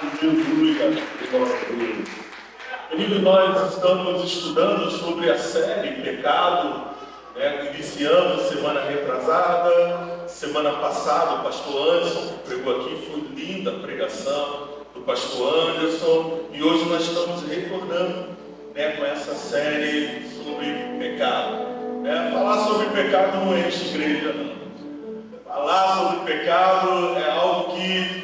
Aleluia, glória a Deus. Querido, nós estamos estudando sobre a série Pecado, iniciamos semana retrasada, semana passada o pastor Anderson que pregou aqui, foi linda a pregação do pastor Anderson, e hoje nós estamos recordando com essa série sobre pecado. Falar sobre pecado não é enche igreja, não. Falar sobre pecado é algo que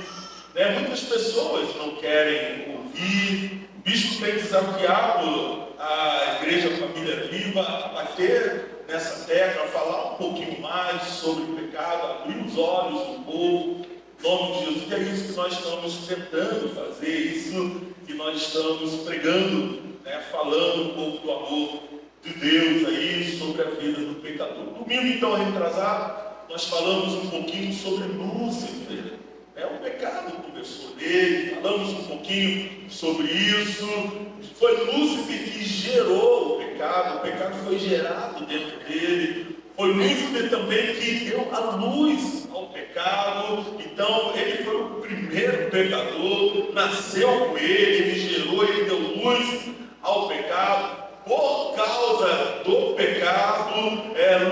muitas pessoas não querem ouvir. O bispo tem desafiado a Igreja Família Viva a bater nessa tecla, a falar um pouquinho mais sobre o pecado, abrir os olhos do povo, em nome de Jesus. E é isso que nós estamos tentando fazer, isso que nós estamos pregando, falando um pouco do amor de Deus aí sobre a vida do pecador. Domingo, então, retrasado, nós falamos um pouquinho sobre Lúcifer. O pecado começou nele, falamos um pouquinho sobre isso. Foi Lúcifer que gerou o pecado foi gerado dentro dele. Foi Lúcifer também que deu a luz ao pecado. Então, ele foi o primeiro pecador, nasceu com ele gerou, ele deu luz ao pecado. Por causa do pecado,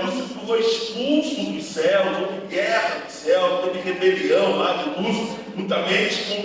Lúcifer foi expulso dos céus, houve guerra dos céus, teve rebelião lá de Lúcifer, juntamente com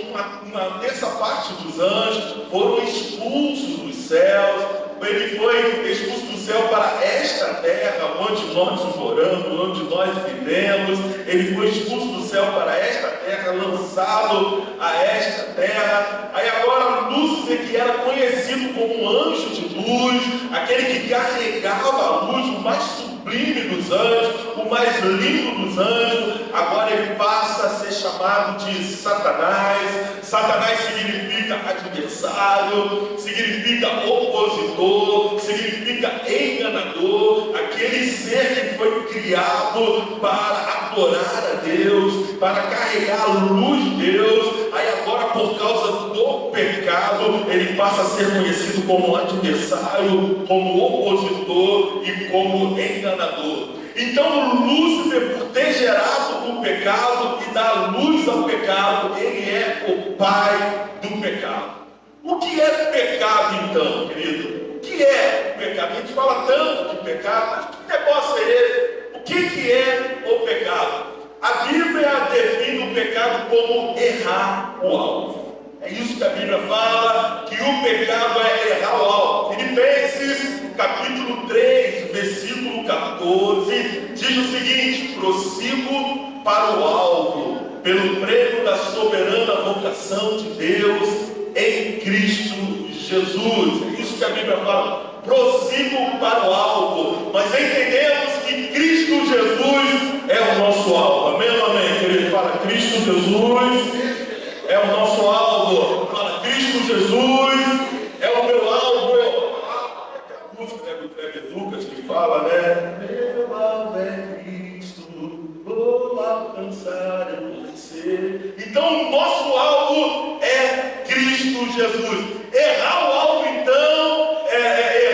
uma terça parte dos anjos, foram expulsos dos céus. Ele foi expulso do céu para esta terra, onde nós moramos, onde nós vivemos. Ele foi expulso do céu para esta terra, lançado a esta terra. Aí agora Lúcifer, que era conhecido como um anjo de luz, aquele que carregava a luz, o mais sublime dos anjos, o mais lindo dos anjos, agora ele passa a ser chamado de Satanás. Satanás significa adversário, significa opositor, significa enganador, aquele ser que foi criado para adorar a Deus, para carregar a luz de Deus. Aí agora, por causa do pecado, ele passa a ser conhecido como adversário, como opositor e como enganador. Então Lúcifer, por ter gerado o pecado e dar luz ao pecado, ele é o pai do pecado. O que é pecado então, querido? O que é pecado? A gente fala tanto de pecado, mas que negócio é esse? O que é o pecado? A Bíblia define o pecado como errar o alvo. É isso que a Bíblia fala, que o pecado é errar o alvo. Filipenses, capítulo 3, versículo 14, diz o seguinte: prossigo para o alvo, pelo prêmio da soberana vocação de Deus em Cristo Jesus. É isso que a Bíblia fala, prossigo para o alvo. Nós entendemos que Cristo Jesus é o nosso alvo. Amém ou amém? Ele fala, Cristo Jesus é o nosso alvo. Fala, Cristo Jesus é o meu alvo. A música do Kleber Lucas que fala, meu alvo é Cristo, vou alcançar, eu vou vencer. Então o nosso alvo é Cristo Jesus. Errar o alvo então é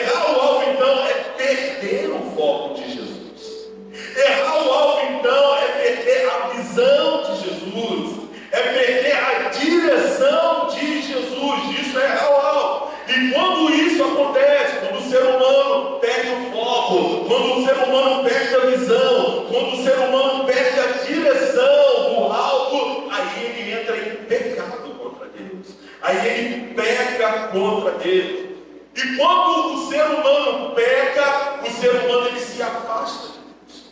perder o foco de Jesus. Errar o alvo então é perder a visão de Jesus, é perder a direção de Jesus. Isso é errar o alvo. E quando isso acontece, quando o ser humano perde o foco, quando o ser humano perde a visão, quando o ser humano perde a direção do alvo, aí ele entra em pecado contra Deus. Aí ele peca contra Deus. E quando o ser humano peca, o ser humano ele se afasta de Deus.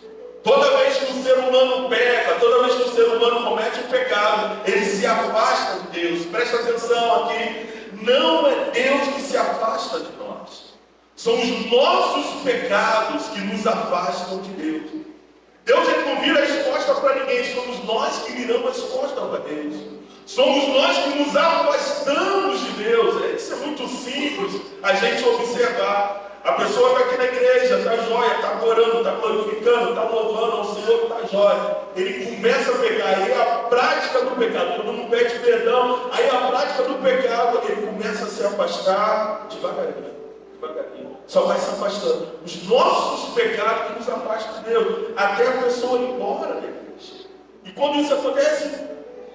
Toda vez que o ser humano peca, toda vez que o ser humano comete um pecado, ele se afasta de Deus. Presta atenção aqui. Não é Deus que se afasta de nós. São os nossos pecados que nos afastam de Deus. Deus ele não vira as costas para ninguém. Somos nós que viramos as costas para Deus. Somos nós que nos afastamos de Deus. Isso é muito simples a gente observar. A pessoa está aqui na igreja, está jóia, está adorando, está glorificando, está louvando ao Senhor, está jóia. Ele começa a pecar, aí a prática do pecado, todo mundo pede perdão, aí a prática do pecado, ele começa a se afastar devagarinho. Só vai se afastando. Os nossos pecados que nos afastam de Deus, até a pessoa ir embora da igreja. E quando isso acontece,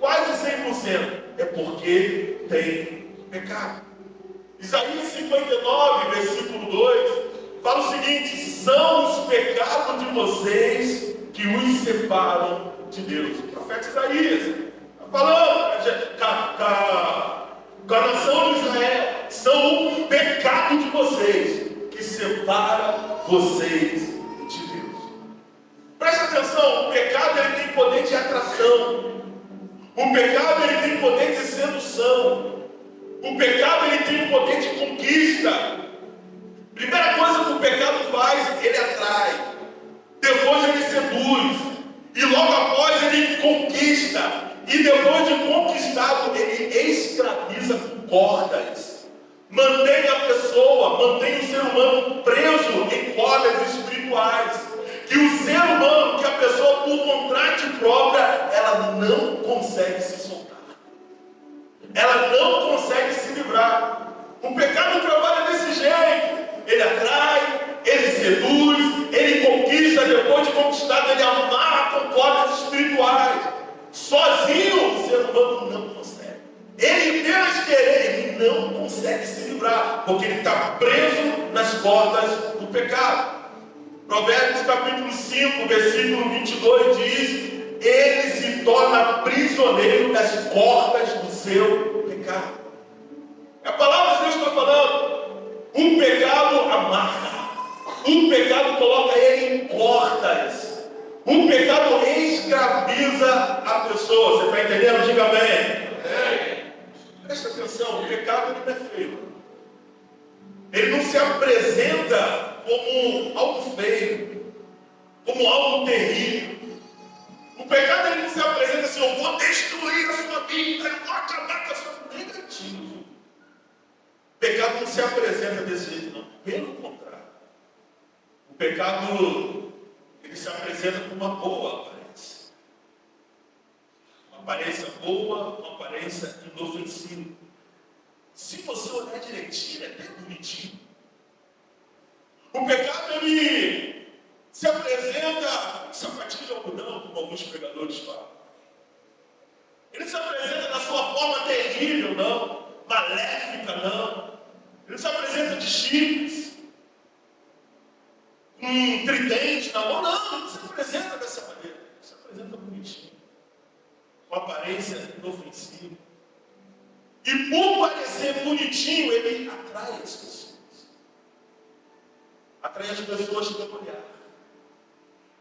quase 100%. é porque tem pecado. Isaías 59, versículo 2, fala o seguinte: são os pecados de vocês que os separam de Deus. O profeta Isaías está falando com a nação de Israel. São o pecado de vocês que separa vocês de Deus. Presta atenção, o pecado ele tem poder de atração. O pecado ele tem poder de sedução. O pecado ele tem poder de conquista. Primeira coisa que o pecado faz, ele atrai. Depois ele seduz. E logo após ele conquista. E depois de conquistado, ele escraviza com cordas. Mantém a pessoa, mantém o ser humano preso em cordas espirituais. Que o ser humano, que a pessoa por vontade própria, ela não consegue se soltar. Ela não consegue se livrar. O pecado trabalha desse jeito. Ele atrai, ele seduz, ele conquista. Depois de conquistado, ele amarra com cordas espirituais. Sozinho, o ser humano não consegue. Ele apenas querer, ele não consegue se livrar, porque ele está preso nas cordas do pecado. Provérbios capítulo 5, versículo 22 diz: ele se torna prisioneiro das cordas do seu pecado. A palavra de Deus está falando. O pecado amarra. O pecado coloca ele em cordas. O pecado escraviza a pessoa. Você está entendendo? Diga bem. Presta atenção, o pecado ele não é feio. Ele não se apresenta como algo feio, como algo terrível. O pecado ele não se apresenta assim: eu vou destruir a sua vida, eu vou acabar com a sua vida. Negativo. O pecado não se apresenta desse jeito, não. Pelo contrário. O pecado ele se apresenta com uma boa aparência. Uma aparência boa, uma aparência inofensiva. Se você olhar direitinho, é até bonitinho. O pecado ele se apresenta sapatinho de algodão, como alguns pregadores falam. Ele se apresenta da sua forma terrível, não. Maléfica, não. Ele se apresenta de chifres, com tridente na mão, não. Ele se apresenta dessa maneira. Ele se apresenta bonitinho, com aparência inofensiva. E por parecer bonitinho, ele atrai as pessoas. Atrai as pessoas pelo olhar.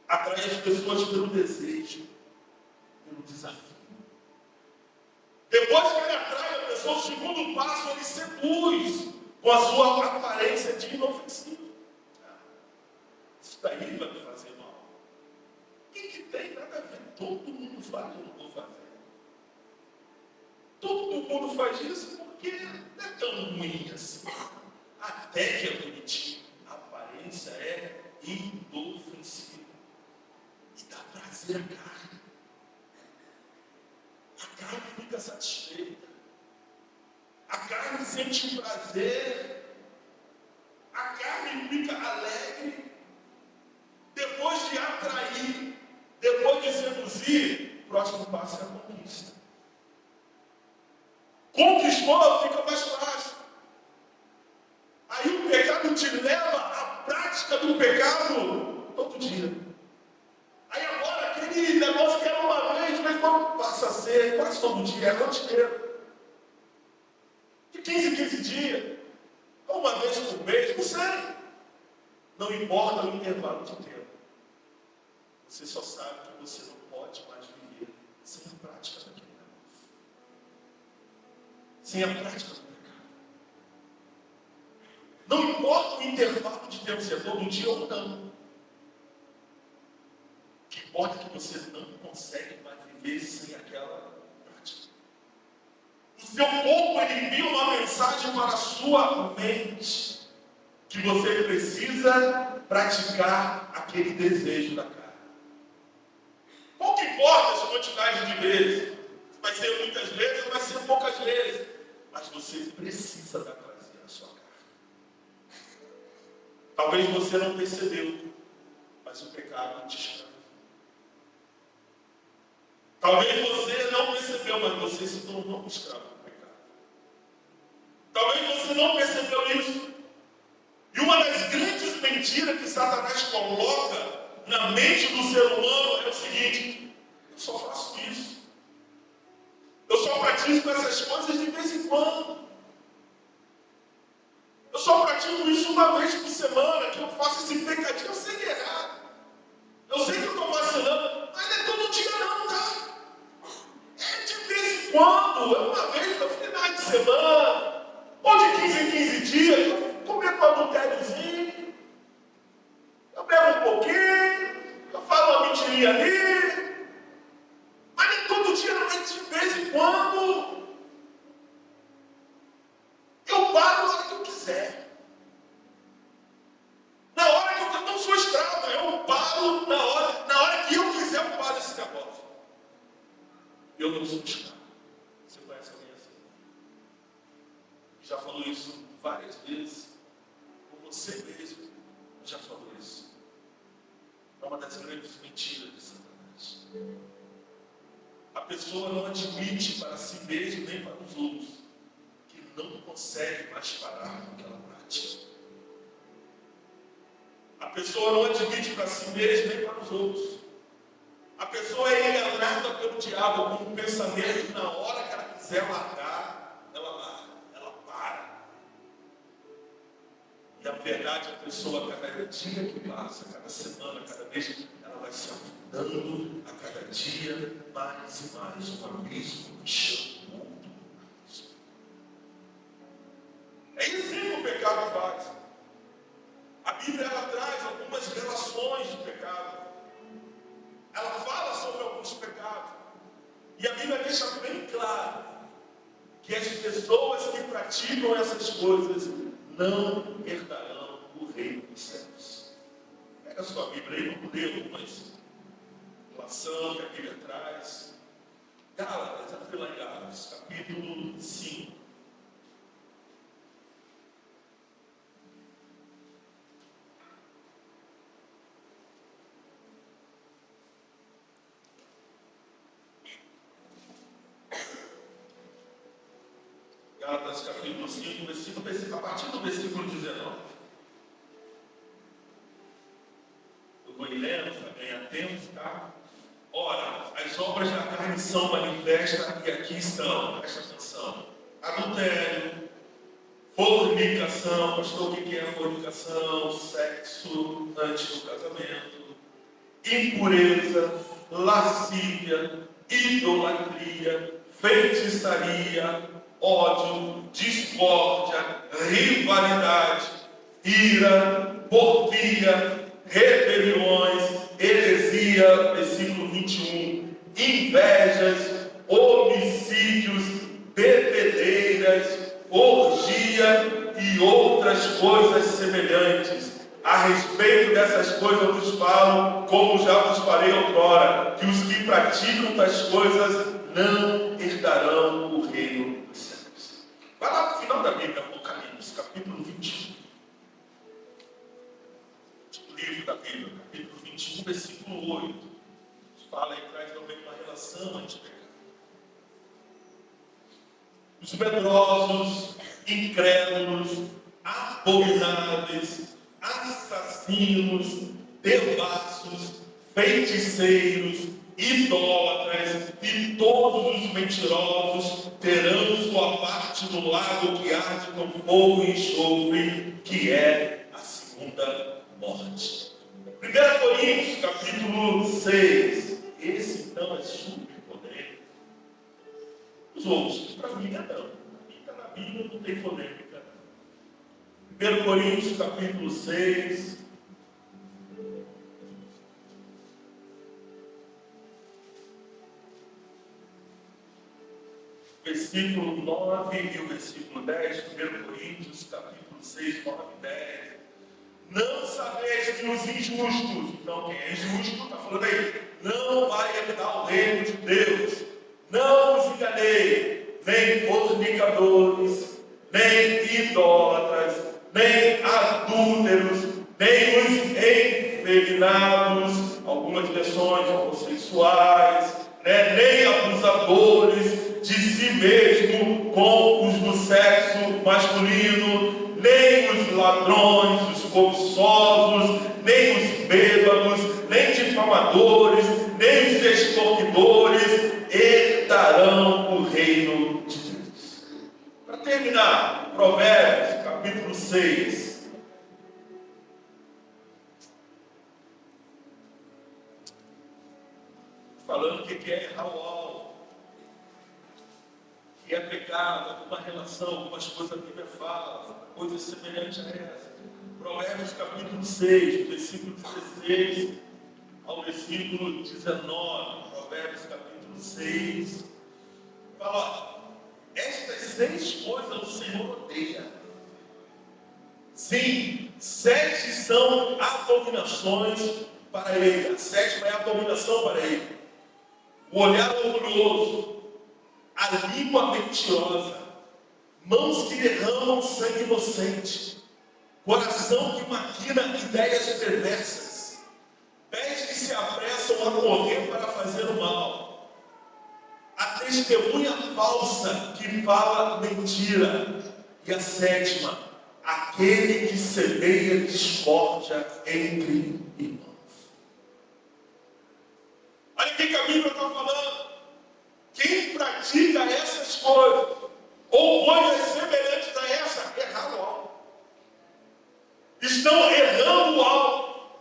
Atrai as pessoas pelo desejo, pelo desafio. Depois que ele atrai a pessoa, o segundo passo, ele seduz com a sua aparência de inofensivo. Isso daí vai me fazer mal. O que tem? Nada a ver. Todo mundo faz, eu não vou fazer. Todo mundo faz isso porque não é tão ruim assim. Até que é bonitinho. A aparência é inofensiva. E dá prazer à carne. A carne fica satisfeita. A carne sente um prazer. A carne fica alegre. Depois de atrair, depois de seduzir, o próximo passo é a conquista. Conquistou, fica mais fácil. Aí o pecado te leva à prática do pecado todo dia. Aí agora aquele negócio que era uma vez, mas quando passa a ser quase todo dia, é rotineiro. De 15 em 15 dias, ou uma vez por mês, não sei. Não importa o intervalo de tempo. Você só sabe que você não pode mais viver sem a prática daquele negócio. Sem a prática do pecado. Não importa o intervalo de tempo, se é todo dia ou não. O que importa é que você não consegue mais viver sem aquela prática. O seu corpo, ele envia uma mensagem para a sua mente que você precisa praticar aquele desejo da carne. Pouco importa essa quantidade de vezes. Vai ser muitas vezes ou vai ser poucas vezes. Mas você precisa dar prazer à sua carne. Talvez você não percebeu, mas o pecado te escravizou. Talvez você não percebeu, mas você se tornou um escravo do pecado. Talvez você não percebeu isso. E uma das grandes mentiras que Satanás coloca na mente do ser humano é o seguinte: eu só faço isso. Eu só pratico essas coisas de vez em quando. Eu só pratico isso uma vez por semana, que eu faço esse pecadinho. Eu sei que é errado. Eu sei que eu estou vacilando, mas não é todo dia não, tá? É de vez em quando, é uma vez no final de semana, ou de 15 em 15 dias, eu cometo um adultériozinho, eu bebo um pouquinho, eu falo uma mentirinha ali, mas nem todo dia, não, é de vez em quando. Eu paro na hora que eu quiser. Na hora que eu não sou escravo, eu paro na hora que eu quiser, eu paro esse negócio. Eu não sou escravo. Você conhece alguém assim? Já falou isso várias vezes. Ou você mesmo já falou isso. É uma das grandes mentiras de Satanás. A pessoa não admite para si mesma nem para os outros que não consegue mais parar com aquela prática. A pessoa não admite para si mesma nem para os outros. A pessoa é enganada pelo diabo com um pensamento, na hora que ela quiser largar, ela larga, ela para. E na verdade a pessoa, cada dia que passa, cada semana, cada mês, ela vai se afundando a cada dia mais e mais um abismo que chama o mundo. É isso que o pecado faz. A Bíblia ela traz algumas relações de pecado. Ela fala sobre alguns pecados. E a Bíblia deixa bem claro que as pessoas que praticam essas coisas não herdarão o reino dos céus. Pega a sua Bíblia aí, vamos ler algumas relações que a Bíblia traz. Gálatas, abre lá em Gálatas, capítulo 5. Gálatas capítulo 5, a partir do versículo 19. Eu vou ir lendo para ganhar tempo, tá? Ora, as obras da carne são manifestas e aqui estão, presta atenção: adultério, fornicação. Pastor, o que é fornicação? Sexo antes do casamento, impureza, lascívia, idolatria, feitiçaria, ódio, discórdia, rivalidade, ira, porfia, rebeliões, heresia, versículo 21, invejas, homicídios, bebedeiras, orgia e outras coisas semelhantes. A respeito dessas coisas eu vos falo, como já vos falei outrora, que os que praticam tais coisas não herdarão o reino dos céus. Vai lá para o final da Bíblia, Apocalipse, capítulo 21. O livro da Bíblia, capítulo 21, versículo 8. Fala aí, traz também uma relação anti-pecado. Os medrosos, incrédulos, abomináveis, assassinos, devassos, feiticeiros, idólatras e todos os mentirosos terão sua parte no lago que arde com fogo e enxofre, que é a segunda morte. 1 Coríntios, capítulo 6. Esse então é superpoder. Os outros, para mim não. Na Bíblia não tem polêmica. 1 Coríntios, capítulo 6. Versículo 9 e o versículo 10. 1 Coríntios, capítulo 6, 9 e 10. Não sabeis que os injustos, então quem é injusto, está falando aí, não vai herdar o reino de Deus. Não os enganei, nem fornicadores, nem idólatras, nem adúlteros, nem os efeminados, algumas versões homossexuais, nem abusadores de si ladrões, os cobiçosos, nem os bêbados, nem difamadores, nem os extorquidores herdarão o reino de Deus. Para terminar, Provérbios, capítulo 6. Falando que é errar o alvo, que é pecado, alguma relação, algumas coisas a Bíblia fala, coisas semelhantes a essa. Provérbios capítulo 6, versículo 16 ao versículo 19. Provérbios capítulo 6. Fala, estas 6 coisas o Senhor odeia. Sim, 7 são abominações para ele. A 7ª é a abominação para ele. O olhar orgulhoso, a língua mentirosa, mãos que derramam sangue inocente, coração que maquina ideias perversas, pés que se apressam a correr para fazer o mal, a testemunha falsa que fala mentira, e a 7ª, aquele que semeia discórdia entre irmãos. Olha o que a Bíblia está falando. Quem pratica essas coisas, ou coisas semelhantes a essa, erraram o alvo. Estão errando o alvo.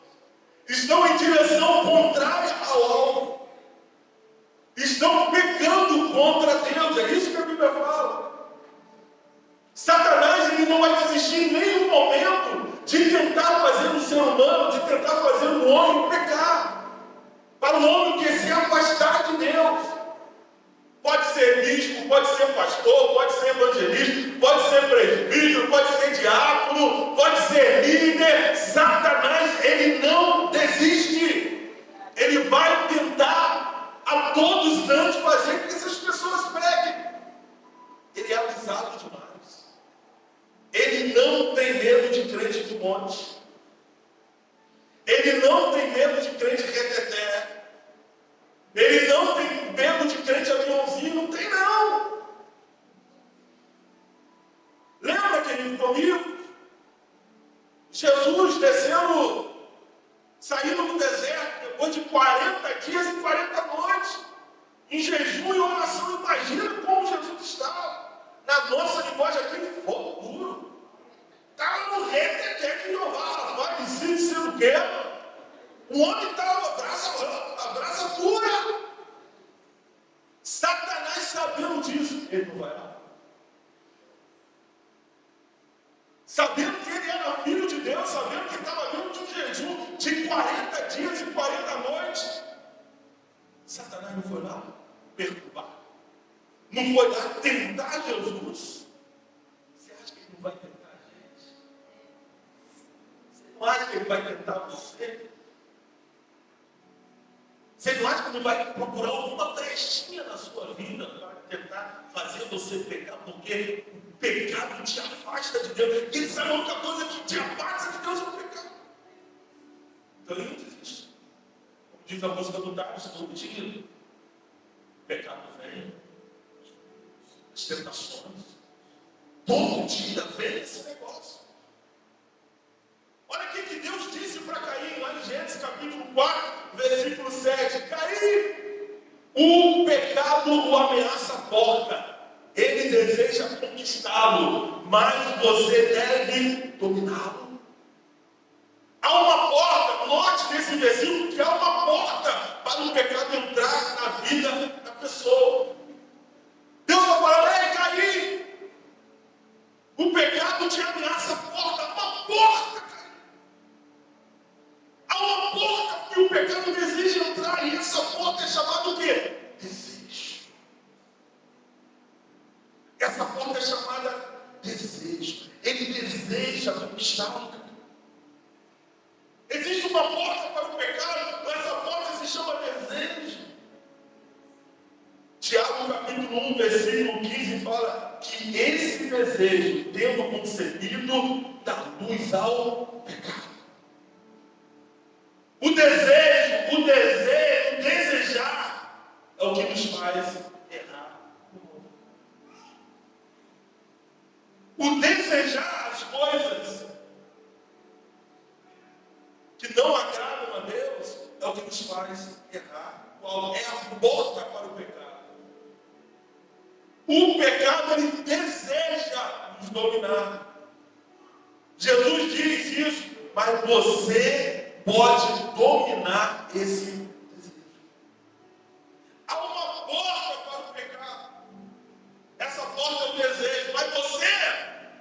Estão em direção contrária ao alvo. Estão pecando contra Deus. É isso que a Bíblia fala. Satanás, ele não vai desistir em nenhum momento de tentar fazer o ser humano, de tentar fazer o homem pecar. Para o homem que se afastar de Deus. Pode ser bispo, pode ser pastor, pode ser evangelista, pode ser presbítero, pode ser diácono, pode ser líder. Satanás, ele não desiste. Ele vai tentar a todos antes fazer com que essas pessoas pequem. Ele é avisado demais. Ele não tem medo de crente de monte. Ele não tem medo de crente reteté. Ele não tem medo de crente aviãozinho. Não tem, não. Lembra, querido, comigo? Jesus descendo, saindo do deserto, depois de 40 dias e 40 noites, em jejum e oração. Imagina como Jesus estava. Na nossa linguagem aqui, fogo duro. Estava no reteté de Jeová, vai me sendo guerra. O homem estava a brasa pura. Satanás, sabendo disso, ele não vai lá. Sabendo que ele era filho de Deus, sabendo que estava vindo de um jejum de 40 dias e 40 noites. Satanás não foi lá perturbar. Não foi lá tentar Jesus. Você acha que ele não vai tentar a gente? Você não acha que ele vai tentar você? Você não acha que ele vai procurar alguma brechinha na sua vida para tentar fazer você pecar? Porque o pecado te afasta de Deus. E ele sabe outra coisa que te afasta de Deus é o pecado. Então ele não desiste. Como diz a música do Darwin, todo dia. O pecado vem. As tentações. Todo dia vem esse negócio. Olha o que Deus disse para Caim, lá em Gênesis capítulo 4, versículo 7. Caim, o pecado o ameaça a porta. Ele deseja conquistá-lo, mas você deve dominá-lo. Há uma porta, note nesse versículo que há uma porta para o pecado entrar na vida da pessoa. Deus está falando, ei Caim, o pecado te ameaça a porta, uma porta. Há uma porta que o pecado deseja entrar, e essa porta é chamada o quê? Desejo. Essa porta é chamada desejo. Ele deseja conquistá-lo. Existe uma porta para o pecado, mas essa porta se chama desejo. Tiago capítulo 1, versículo 15 fala que esse desejo, tendo concebido, dá luz ao pecado. O desejar é o que nos faz errar. O desejar as coisas pecado, ele deseja nos dominar. Jesus diz isso, mas você pode dominar esse desejo. Há uma porta para o pecado. Essa porta é o desejo, mas você,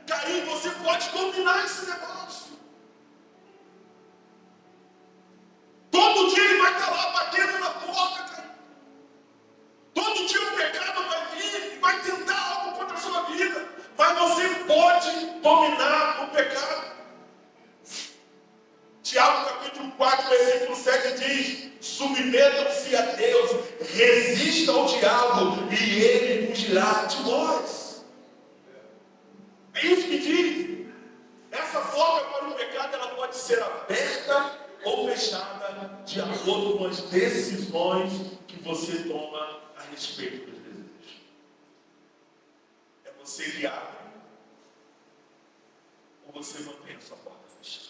Caim, você pode dominar esse negócio. Todo dia ele vai estar lá batendo na porta, Caim. Todo dia o pecado vai vir e vai tentar algo contra a sua vida. Mas você pode dominar o pecado. Tiago capítulo 4, versículo 7 diz: submetam-se a Deus, resista ao diabo e ele fugirá de vós. É isso que diz. Essa porta para o pecado, ela pode ser aberta ou fechada de acordo com as decisões que você toma a respeito dos desejos. É você que abre ou você mantém a sua porta fechada.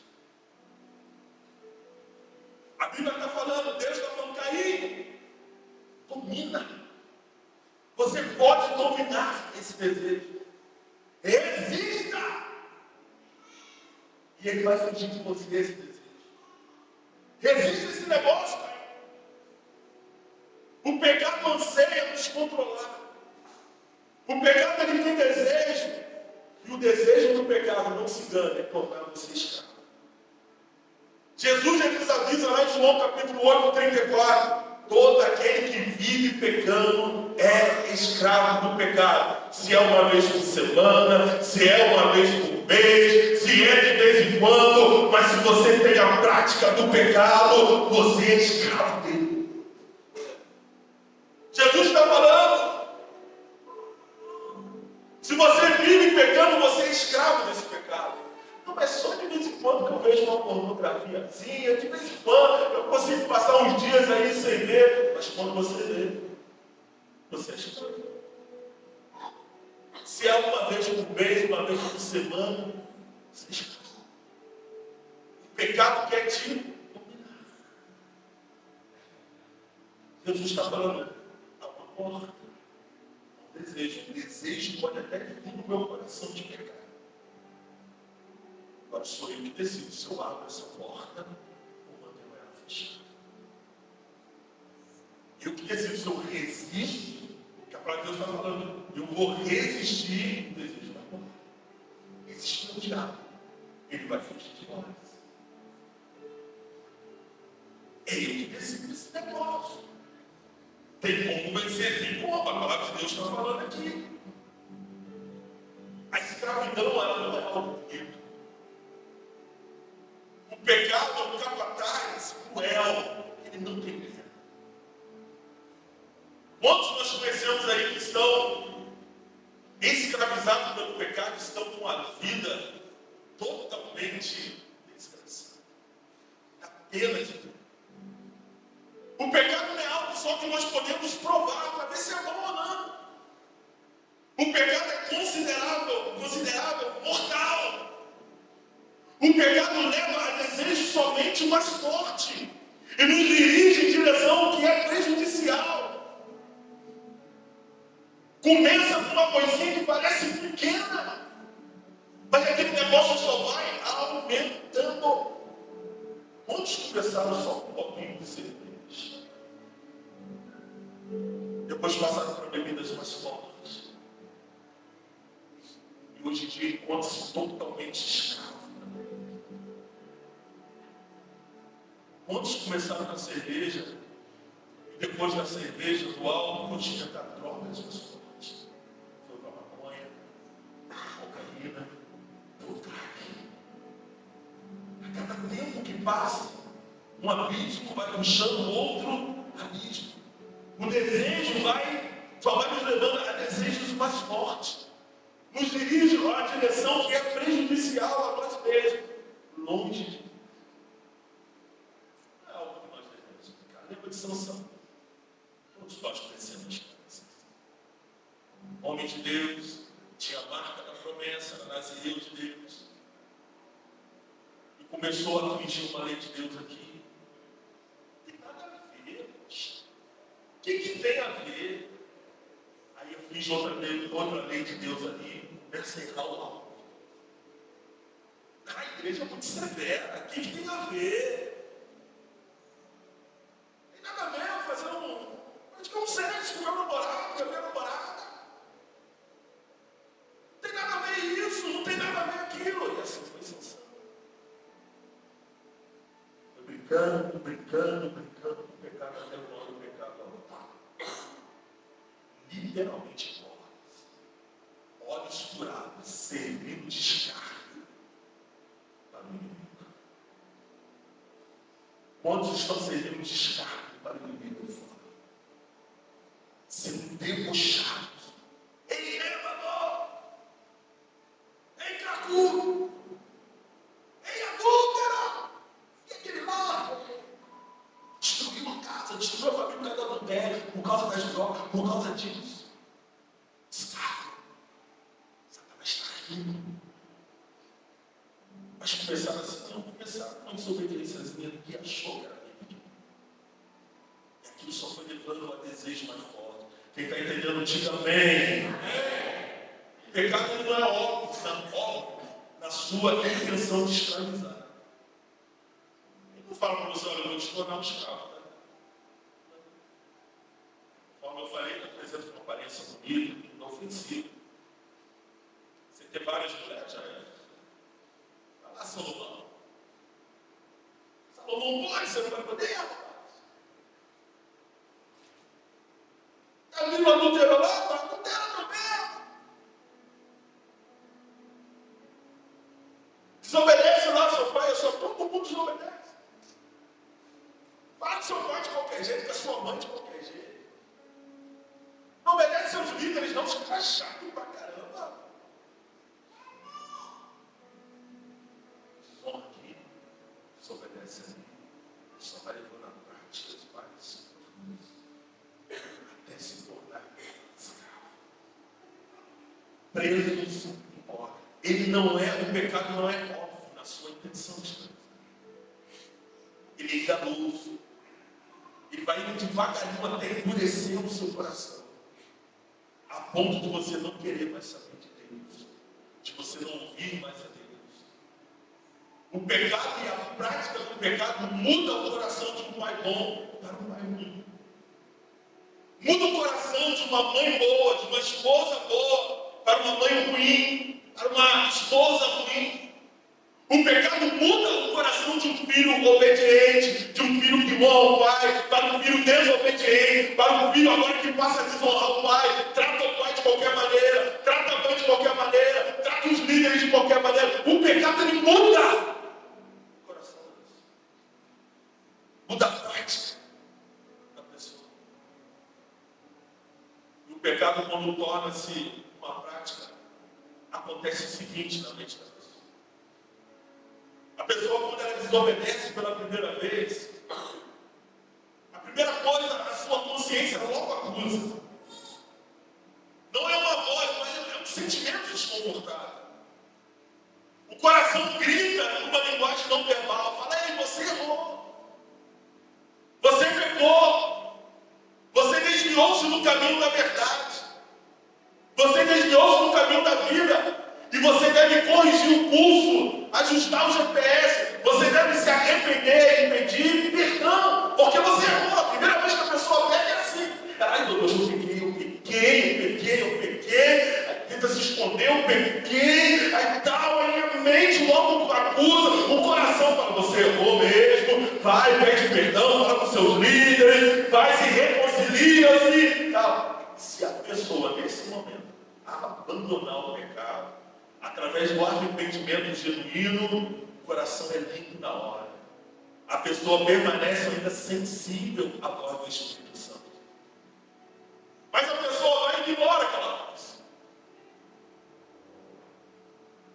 A Bíblia está falando, Deus está falando, Caim, domina. Você pode dominar esse desejo. Resista. E ele vai fugir de você esse desejo. Resiste esse negócio, Caim. O pecado anseia nos controlar. O pecado ele tem desejo. E o desejo do pecado, não se engane, é tornar você escravo. Jesus já nos avisa lá em João capítulo 8, 34. Todo aquele que vive pecando é escravo do pecado. Se é uma vez por semana, se é uma vez por mês, se é de vez em quando, mas se você tem a prática do pecado, você é escravo dele. Jesus está falando. Se você vive pecando, você é escravo desse pecado. Não, mas só de vez em quando que eu vejo uma pornografiazinha, de vez em quando eu consigo passar uns dias aí sem ver, mas quando você vê, você é escravo. Se é uma vez por mês, uma vez por semana, você é escravo. O pecado quer te dominar. Jesus está falando, há uma porta, um desejo. O desejo pode até vir no meu coração de pecar. Agora sou eu que decido se eu abro essa porta ou mantenho ela fechada. Eu que decido se eu resisto, que a palavra de Deus está falando, eu vou resistir o desejo da porta. Resistir ao diabo, ele vai fugir de nós. É eu que decido esse negócio. Tem como vencer, tem como, a palavra de Deus está falando aqui. A escravidão, ela não é algo bonito. O pecado é um capataz cruel, ele não tem pena. Quantos nós conhecemos aí que estão escravizados pelo pecado, estão com a vida totalmente desgraçada? A pena de Deus. O pecado não é algo só que nós podemos provar para ver se é bom ou não. O pecado é considerável mortal. O pecado leva a desejo somente mais forte e nos dirige em direção que é prejudicial. Começa com uma coisinha que parece pequena, mas aquele negócio só vai aumentando. Quantos começaram só com um pouquinho de cerveja? Depois passaram para bebidas mais fortes. E hoje em dia encontram-se totalmente escravos. Quantos começaram na cerveja e depois da cerveja, do álcool, foram experimentar drogas mais fortes? Foi para maconha, cocaína, foi crack. A cada tempo que passa, um abismo vai puxando outro abismo. O desejo só vai nos levando a desejos mais fortes. Nos dirige a uma direção que é prejudicial a nós mesmos, longe de Deus. Não é algo que nós devemos ficar. Lembra de Sansão? Todos nós conhecemos Sansão. Homem de Deus, tinha a marca da promessa, nasceu de Deus. E começou a fingir uma lei de Deus aqui. Não tem nada a ver, poxa. O que tem a ver? Aí Existe outra lei de Deus ali, começa a errar o alvo. A igreja é muito severa. O que tem a ver? Não tem nada a ver fazer praticar um sexo com o meu namorado, com a minha namorada. Não tem nada a ver isso, não tem nada a ver aquilo. E assim foi Sansão. Foi brincando, com o pecado até o nome do pecado. Literalmente olhos furados, servindo de escárnio para o inimigo. Quantos estão servindo de escárnio para o inimigo fora? Sendo debochados. Ei, êbano! Ei, cracudo! Ei, adúltero! E aquele lá? Destruiu a casa, destruiu a família por causa da adultério, por causa das drogas, por causa disso. Mas começaram assim, não começaram com uma desobediênciazinha que achou que era bíblico. E aquilo só foi levando a desejo mais forte. Quem está entendendo, diga amém. O pecado ele não é óbvio na sua intenção de escravizar. Ele não fala para você, olha, eu vou te tornar um escravo. Né? Como eu falei, apresenta uma aparência bonita, inofensiva. Você tem várias mulheres, já é. Vai lá, Salomão. Salomão pode, você não vai poder, rapaz. Está vindo adulterar lá? Está adulterando também. Desobedece lá seu pai, todo mundo desobedece. Fala com seu pai de qualquer jeito, com a sua mãe de qualquer jeito. Não obedece seus líderes, não, os caras chatos pra caramba. Só aqui, desobedece a mim, só vai levando a prática dos pais, até se tornar escravo. Preso embora. O pecado não é óbvio na sua intenção de escravizar. Ele é enganoso. Ele vai indo devagarinho até endurecer o seu coração. A ponto de você não querer mais saber de Deus. De você não ouvir mais a Deus. O pecado e a prática do pecado muda o coração de um pai bom para um pai ruim. Muda o coração de uma mãe boa, de uma esposa boa, para uma mãe ruim, para uma esposa ruim. O pecado muda o coração de um filho obediente, de um filho que honra o pai, para um filho desobediente, para um filho agora que passa a desonrar o pai, trata o pai de qualquer maneira, trata a mãe de qualquer maneira, trata os líderes de qualquer maneira. O pecado ele muda o coração da pessoa. Muda a prática da pessoa. E o pecado, quando torna-se uma prática, acontece o seguinte na mente da pessoa. A pessoa, quando ela desobedece pela primeira vez, a primeira coisa, a sua consciência logo acusa. Não é uma voz, mas é um sentimento desconfortável. O coração grita numa linguagem não verbal. Fala, ei, você errou. Você pecou. Você desviou-se no caminho da verdade. Você desviou-se no caminho da vida. E você deve corrigir o pulso, ajustar o GPS. Você deve se arrepender e pedir perdão, porque você errou. A primeira vez que a pessoa peca é assim. Ai, Deus, eu pequei. Aí tenta se esconder, eu pequei. Aí tal, aí a mente logo acusa. O coração fala, você errou mesmo. Vai, pede perdão, fala com seus líderes. Vai, se reconcilia-se. Tal. Se a pessoa, nesse momento, abandonar o pecado, através do arrependimento genuíno, o coração é limpo na hora. A pessoa permanece ainda sensível à voz do Espírito Santo. Mas a pessoa vai e ignora aquela voz.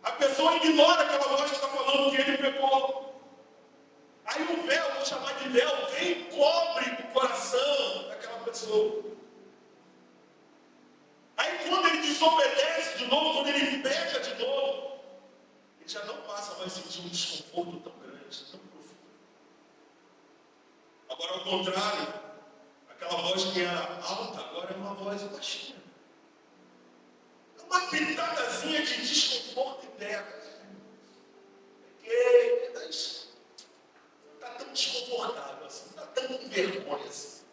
A pessoa ignora aquela voz que está falando que ele pecou. Aí o véu, vou chamar de véu, vem e cobre o coração daquela pessoa. Aí quando ele desobedece de novo, quando ele peca de novo, ele já não passa mais a sentir um desconforto tão grande, tão profundo. Agora, ao contrário, aquela voz que era alta, agora é uma voz baixinha. pitadazinha de desconforto interno. Porque está tão desconfortável assim, está tão com vergonha assim.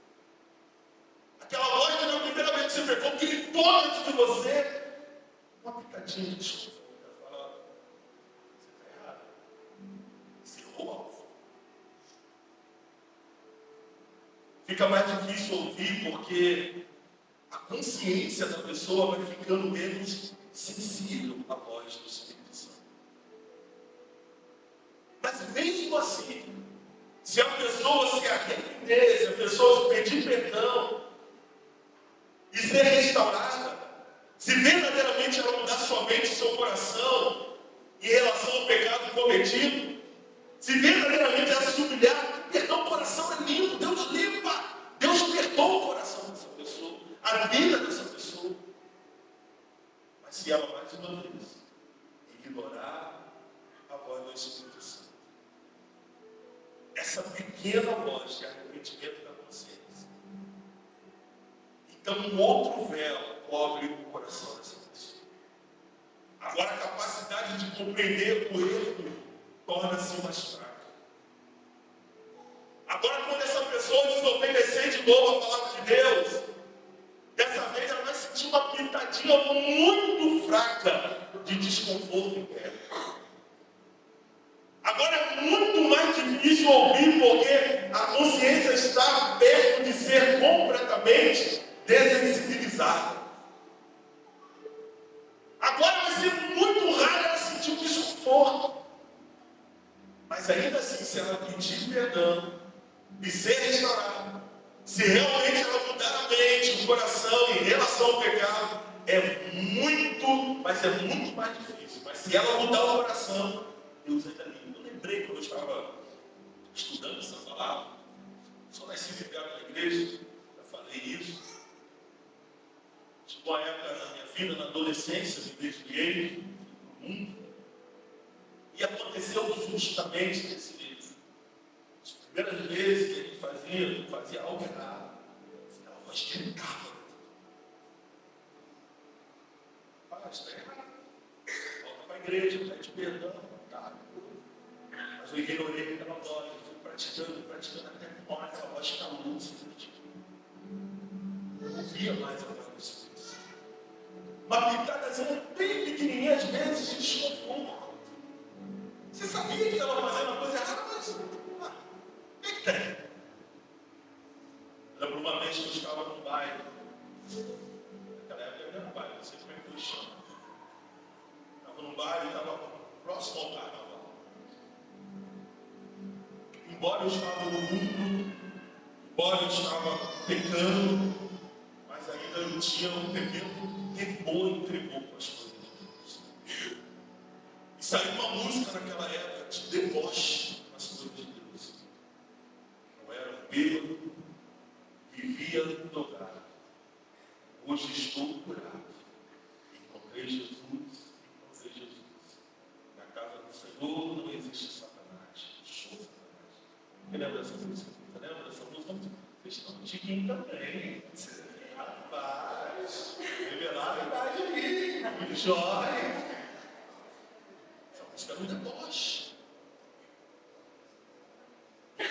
Aquela voz que na primeira vez que você pegou, que gritou dentro de você, uma pitadinha de desconforto. Ela fala, você está errado. Você errou o alvo. Fica mais difícil ouvir porque a consciência da pessoa vai ficando menos sensível à voz do Espírito Santo. Mas mesmo assim, se a pessoa se arrepender, se a pessoa pedir perdão e ser restaurada, se verdadeiramente ela mudar sua mente e seu coração em relação ao pecado cometido, se verdadeiramente ela se humilhar, perdão, o coração é lindo, Deus limpa, Deus perdoa o coração dessa pessoa, a vida dessa pessoa. Mas se ela mais uma vez ignorar a voz do Espírito Santo, essa pequena voz de arrependimento da consciência, então um outro véu cobre o coração dessa pessoa. Agora a capacidade de compreender o erro torna-se mais fraca. Agora quando essa pessoa desobedecer de novo a palavra de Deus, dessa vez ela vai sentir uma pitadinha muito fraca de desconforto interno. Agora é muito mais difícil ouvir porque a consciência está perto de ser completamente desensibilizada. Agora vai ser muito raro ela sentir um desconforto. Mas ainda assim, se ela pedir perdão e ser restaurada, se realmente ela mudar a mente, o coração em relação ao pecado, é muito mais difícil. Mas se ela mudar o coração, Deus ainda livre. Eu lembrei quando eu estava estudando essa palavra, só nasci ligado na igreja, eu falei isso. Chegou a época na minha vida, na adolescência, me desviei do mundo. E aconteceu justamente nesse livro. As primeiras vezes que a gente fazia algo errado, aquela voz gritava. Está errado. Volta para a igreja, pede perdão. Tá. Mas eu ignorei aquela voz, eu fui praticando até que uma hora aquela voz calou, não ouvia mais a voz do Espírito Santo. Uma pitadazinha bem pequenininha, às vezes, de desconforto. Você sabia que estava fazendo uma coisa errada, mas o que tem? Lembro uma vez que eu estava num bairro. Naquela época eu era um bairro, não sei como é que eu chamo. Estava num bairro e estava próximo ao carnaval. Embora eu estava no mundo, embora eu estava pecando, mas ainda eu tinha um pequeno temor e tremor com as coisas de Deus. E saiu uma música naquela época de deboche com as coisas de Deus. Eu era um bêbado, vivia drogado. Hoje estou curado. Encontrei Jesus. Na casa do Senhor não existe Satanás. Show Satanás. Quem lembra dessa música? Você lembra dessa música? Vocês estão tiquinho também. Rapaz, revelaram a idade aí. Muito jovem. Essa música era um deboche.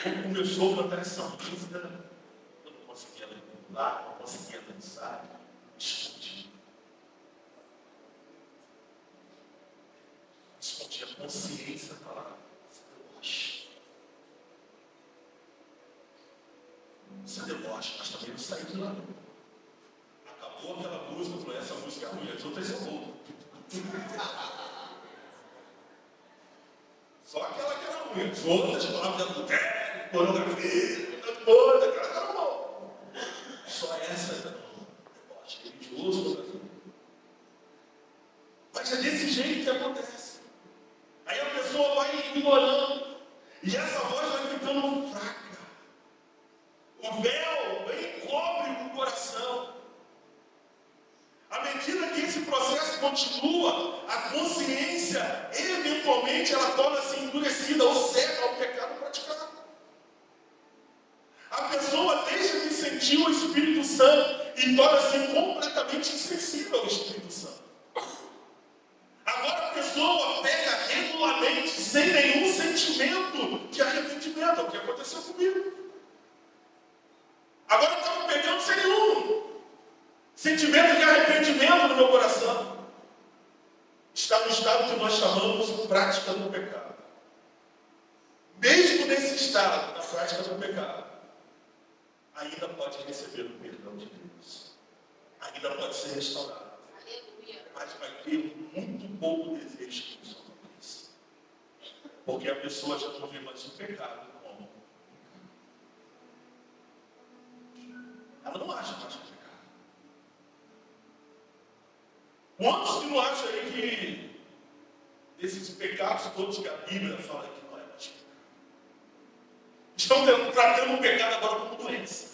Quando começou a cantar essa música, eu não conseguia lembrar, não conseguia dançar. Escondia a consciência, falava, você deboche, mas também não saí de lá. Acabou aquela música, eu falei, essa música é ruim, as outras são boas. Só aquela que era ruim, as outras falavam de adultério, pornografia, coisa, aquela que era boa. Só essa era deboche, religioso, mas é desse jeito que acontece. Aí a pessoa vai ignorando e essa voz vai ficando fraca. O véu vem e cobre o coração. À medida que esse processo continua, a consciência, eventualmente, ela torna-se endurecida ou cega ao pecado praticado. A pessoa deixa de sentir o Espírito Santo e torna-se completamente insensível ao Espírito Santo. pessoa pega regularmente, sem nenhum sentimento de arrependimento. É o que aconteceu comigo. Agora eu estava pegando sem nenhum sentimento de arrependimento no meu coração. Está no estado que nós chamamos de prática do pecado. Mesmo nesse estado, na prática do pecado, ainda pode receber o perdão de Deus. Ainda pode ser restaurado. Mas vai ter muito pouco desejo que isso aconteça. Porque a pessoa já não vê mais o pecado como. Ela não acha mais que é pecado. Quantos que não acham aí que esses pecados todos que a Bíblia fala que não é mais pecado? Estão tratando o pecado agora como doença.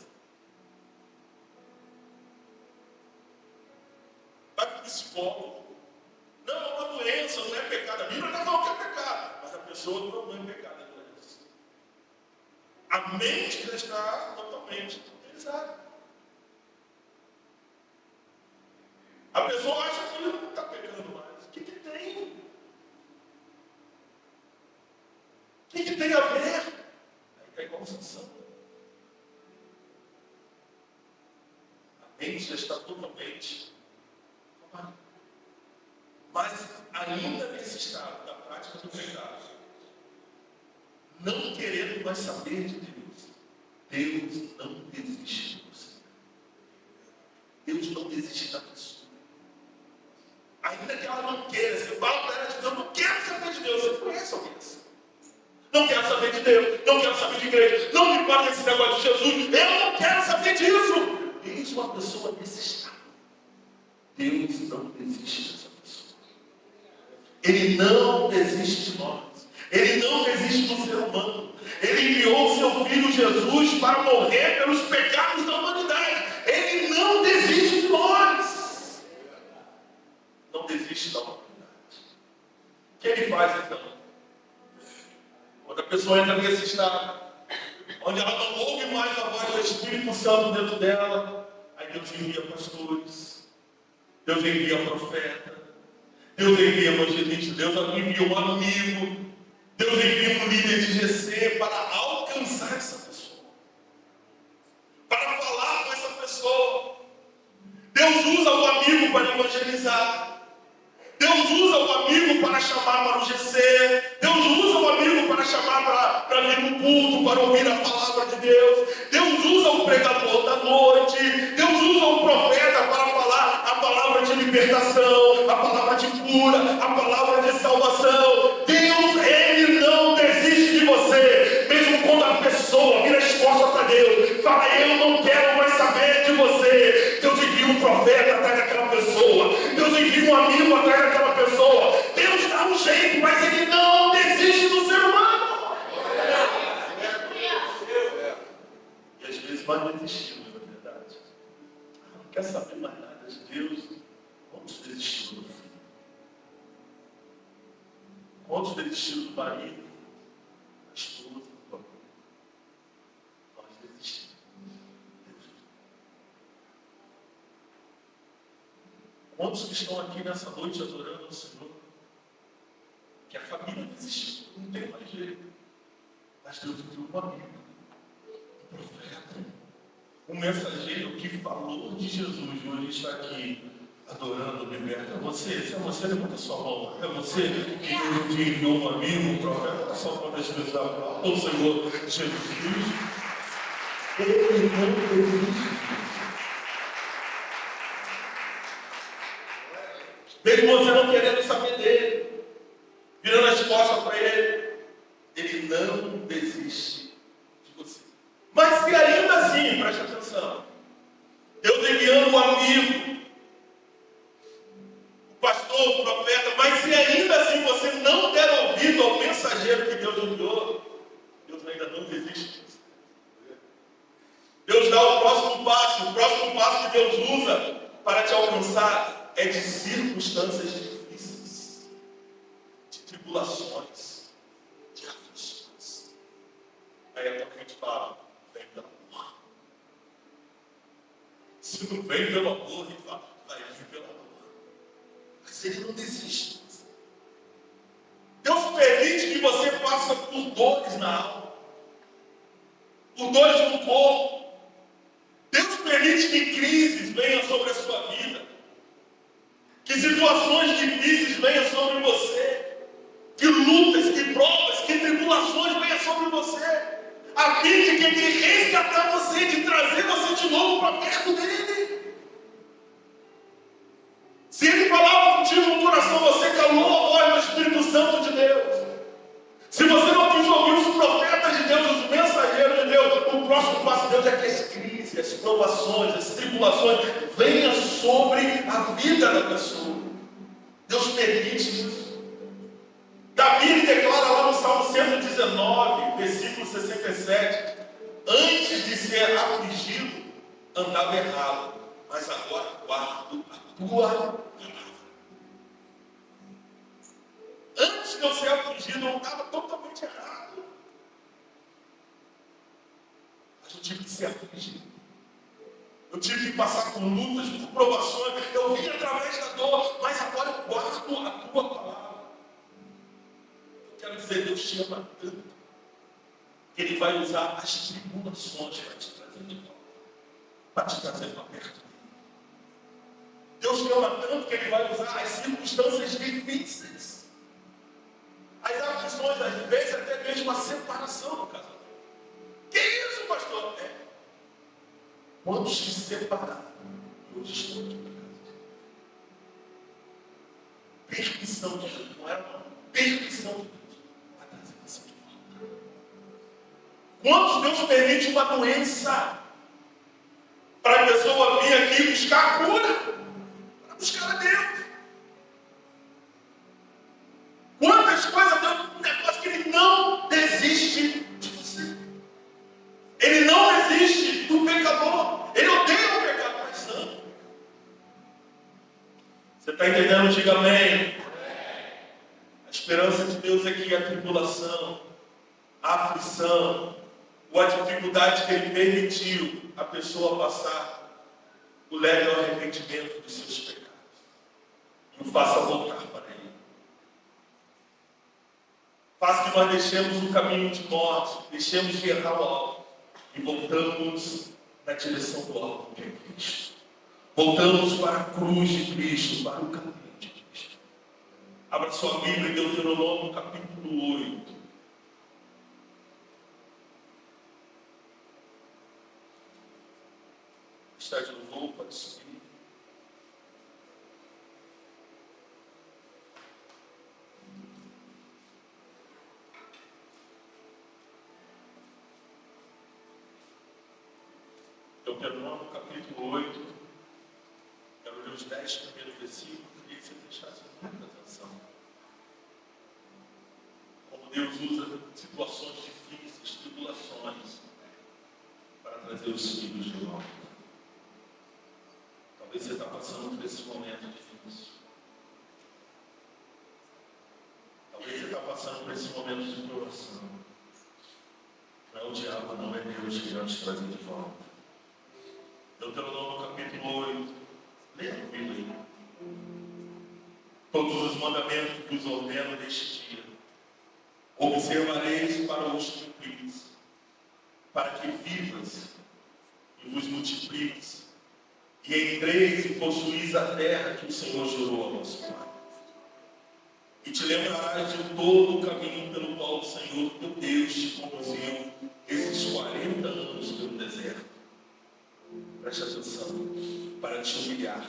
Vai para o psicólogo. Não, é uma doença, não é pecado. A Bíblia está falando que é pecado. Mas a pessoa não é pecado, é doença. A mente já está totalmente utilizada. A pessoa acha que não está pecando mais. O que tem? O que tem a ver? Aí está em concepção. A mente já está totalmente tomada. Mas ainda nesse estado da prática do pecado, não querendo mais saber de Deus, Deus não desiste de você. Deus não desiste da pessoa. Ainda que ela não queira, você fala para ela de Deus, não quero saber de Deus. Você conhece alguém assim? Não quero saber de Deus, não quero saber de igreja, não me fala desse negócio de Jesus, eu não quero saber disso. Mesmo uma pessoa nesse estado, Deus não desiste dessa pessoa. Ele não desiste de nós. Ele não desiste do ser humano. Ele enviou o seu Filho Jesus para morrer pelos pecados da humanidade. Ele não desiste de nós. Não desiste da humanidade. O que ele faz então? Quando a pessoa entra nesse estado, onde ela não ouve mais a voz do Espírito Santo dentro dela, aí Deus envia pastores, Deus envia profeta, Deus envia evangelista, Deus envia um amigo, Deus envia um líder de GC para alcançar essa pessoa, para falar com essa pessoa. Deus usa o amigo para evangelizar. Deus usa o amigo para chamar para o GC. Deus usa o amigo para chamar para vir no culto, para ouvir a palavra de Deus. Deus usa o pregador da noite. Deus usa o profeta para falar a palavra de libertação, a palavra de cura, a palavra de salvação. Deus, Ele não desiste de você. Mesmo quando a pessoa vira as costas para Deus, fala, eu não quero mais saber de você. Deus envia um profeta atrás daquela pessoa. Deus envia um amigo atrás daquela pessoa. Deus dá um jeito, mas Ele não desiste do ser humano. E às vezes nós desistimos, na verdade. Não quer saber mais nada de Deus. Quantos desistiram do filho? Quantos desistiram do marido, da esposa, do amor? Nós desistimos. Quantos que estão aqui nessa noite adorando ao Senhor? Que a família desistiu, não tem mais jeito. Mas Deus enviou um amigo, um profeta, um mensageiro que falou de Jesus. Hoje está aqui adorando, liberta. É você, se é você, levanta sua mão. É você que Deus enviou um amigo, um profeta. Só quando as pessoas aplaudem o Senhor Jesus. Ele não desiste. Mesmo você não querendo saber dele, virando as costas para ele, ele não desiste de você. Mas se ainda assim, preste atenção, Deus enviando um amigo, o pastor, o profeta, mas se ainda assim você não der ouvido ao mensageiro que Deus enviou, Deus ainda não desiste de você. Deus dá o próximo passo que Deus usa para te alcançar é de circunstâncias difíceis, de tribulações, de aflições. Aí é que a gente fala, vem pelo amor. Se não vem pelo amor, ele fala, vai vir pelo amor. Mas ele não desiste. que você passa por dores na alma, por dores no corpo. Deus permite que crises venham sobre a sua vida, que situações difíceis venham sobre você, que lutas, que provas, que tribulações venham sobre você, a fim de que de resgatar você, de trazer você de novo para perto dele. Se ele falava contigo no coração, você calou a voz do Espírito Santo de Deus. Se você não quis ouvir os profetas de Deus, os mensageiros de Deus, o próximo passo de Deus é que as crises, as provações, as tribulações venham sobre a vida da pessoa. Deus permite isso. Davi declara lá no Salmo 119, versículo 67, antes de ser afligido, andava errado, mas agora guardo a tua palavra. Antes de eu ser afligido, eu andava totalmente errado. Mas eu tive que ser afligido. Eu tive que passar por lutas, por provações. Eu vim através da dor, mas agora eu guardo a tua palavra. Eu quero dizer, Deus te ama tanto, que Ele vai usar as tribulações para te trazer de volta, para te trazer para perto dele. Deus te ama tanto que Ele vai usar as circunstâncias difíceis, as aflições, às vezes até mesmo a separação do casamento. Que isso, pastor? Quantos se separaram e hoje estão aqui na casa? Permissão de Deus, não era uma permissão de Deus, para trazer você de volta. Quantos Deus permite uma doença para a pessoa vir aqui buscar a cura, para buscar a Deus? Quantas coisas Deus, um negócio que Ele não desiste de você. Ele não desiste do pecador. Ele odeia o pecado, mas ama. Você está entendendo? Diga amém. A esperança de Deus é que a tribulação, a aflição, ou a dificuldade que Ele permitiu a pessoa passar, o leve ao arrependimento dos seus pecados e o faça voltar para Ele. Faça que nós deixemos o caminho de morte, deixemos de errar o alvo e voltamos na direção do alvo, que é Cristo. Voltamos para a cruz de Cristo, para o caminho de Cristo. Abra sua Bíblia em Deuteronômio, capítulo 8. Está de novo, pode subir. Deuteronômio, capítulo 8. Quero ler os 10 primeiros versículos. Queria que você prestasse muita atenção. Como Deus usa situações difíceis, tribulações, para trazer os filhos de volta. Talvez você está passando por esse momento difícil. Talvez você está passando por esse momento de provação. Não é o diabo, não é Deus que vai te trazer de volta. Deuteronômio capítulo 8. Leia comigo aí. Todos os mandamentos que vos ordeno neste dia, observareis para os cumprires, para que vivas e vos multipliques, e entreis e possuís a terra que o Senhor jurou a vosso pai. E te lembrarás de todo o caminho pelo qual o Senhor teu Deus te conduziu esses 40 anos pelo deserto. Preste atenção, para te humilhar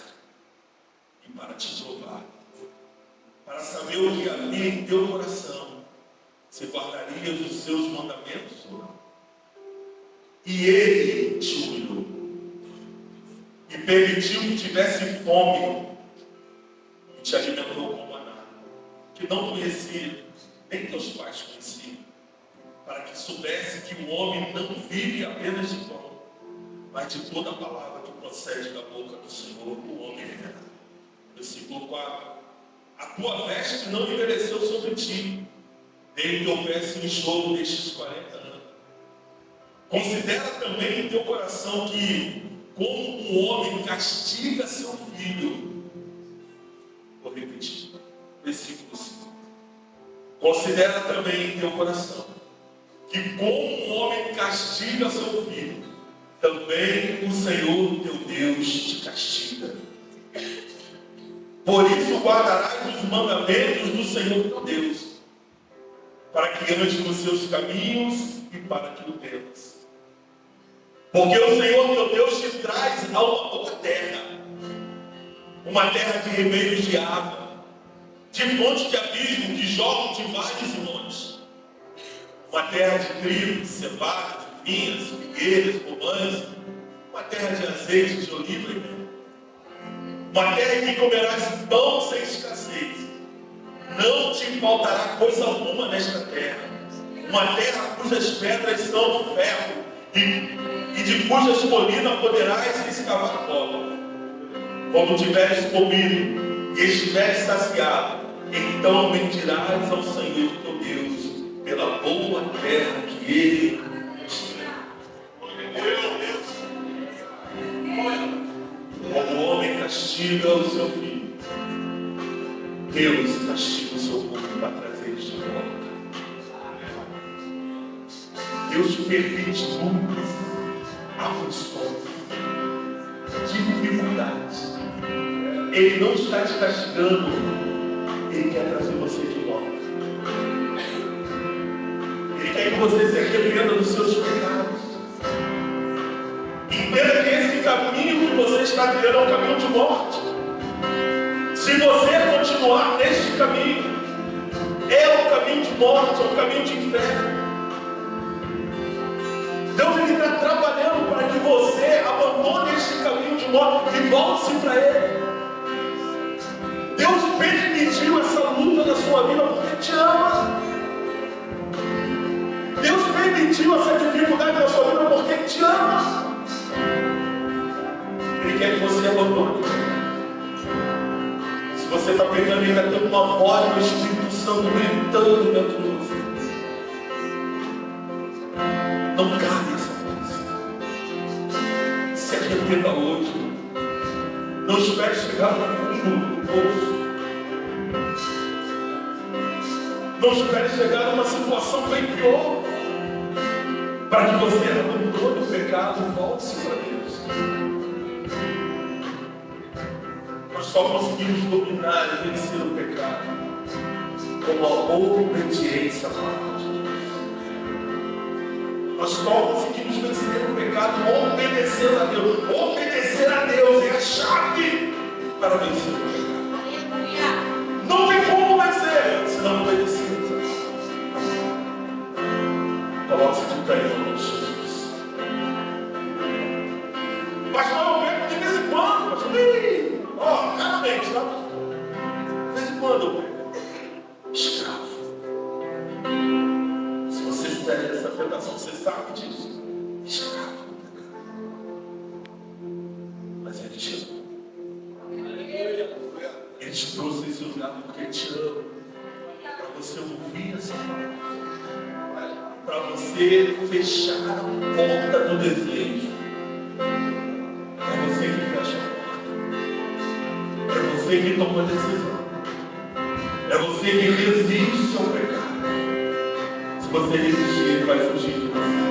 e para te provar, para saber o que havia em teu coração, se guardarias os seus mandamentos ou não. E Ele te humilhou e permitiu que tivesse fome e te alimentou com maná, que não conhecia, nem teus pais conheciam, para que soubesse que o homem não vive apenas de pão, mas de toda a palavra que procede da boca do Senhor, o homem viverá. Versículo 4. A tua veste não envelheceu sobre ti, nem teu pé se inchou nestes 40 anos. Considera também em teu coração que, como um homem castiga seu filho, vou repetir, versículo 5. Considera também em teu coração que como um homem castiga seu filho, também o Senhor teu Deus te castiga. Por isso guardarás os mandamentos do Senhor teu Deus, para que andes nos seus caminhos e para que o temas. Porque o Senhor teu Deus te traz a uma boa terra, uma terra de ribeiros de água, de fontes de abismo que jorram de vales e montes, uma terra de trigo, de cevada, de vinhas, figueiras, romãs, uma terra de azeite, de oliva e mel, uma terra em que comerás pão sem escassez. Não te faltará coisa alguma nesta terra, uma terra cujas pedras são ferro e de cujas colinas poderás escavar cobra. Quando tiveres comido e estiveres saciado, então bendirás ao Senhor teu Deus pela boa terra que Ele te deu. Como o homem castiga o seu filho, Deus castiga o seu povo para trazer eles de volta. Deus permite lutas, aflições, dificuldades. Ele não está te castigando, Ele quer trazer você de volta. Ele quer que você se arrependa dos seus pecados. Entenda que esse caminho que você está trilhando é um caminho de morte. Se você continuar neste caminho, é um caminho de morte, é um caminho de inferno. Deus está trabalhando para que você abandone este caminho de morte e volte-se para Ele. Deus permitiu essa luta na sua vida porque te ama. Deus permitiu essa dificuldade na sua vida porque te ama. Ele quer que você abandone. Se você está pegando e ainda tem uma voz do Espírito Santo gritando dentro de você, não cale essa voz. Se arrependa hoje. Não espere chegar no fundo do poço. Não espere chegar numa situação bem pior, para que você abandone o pecado e volte-se para Deus. Nós só conseguimos dominar e vencer o pecado com a obediência à palavra de Deus. Nós só conseguimos vencer o pecado obedecendo a Deus. Obedecer a Deus é a chave para vencer o pecado. Não tem como vencer se não obedecer. Coloque-se de pé em nome de Jesus. Pastor, eu pego de vez em quando. Pastor, raramente, tá? De vez em quando eu pego. Escravo. Se você estiver nessa tentação, você sabe disso. Escravo. Mas Ele te ama. Ele te trouxe esse lugar porque Ele te ama. Para você ouvir essa palavra. Para você fechar a porta do desejo. É você que fecha a porta. É você que toma a decisão. É você que resiste ao pecado. Se você resistir, ele vai fugir de você.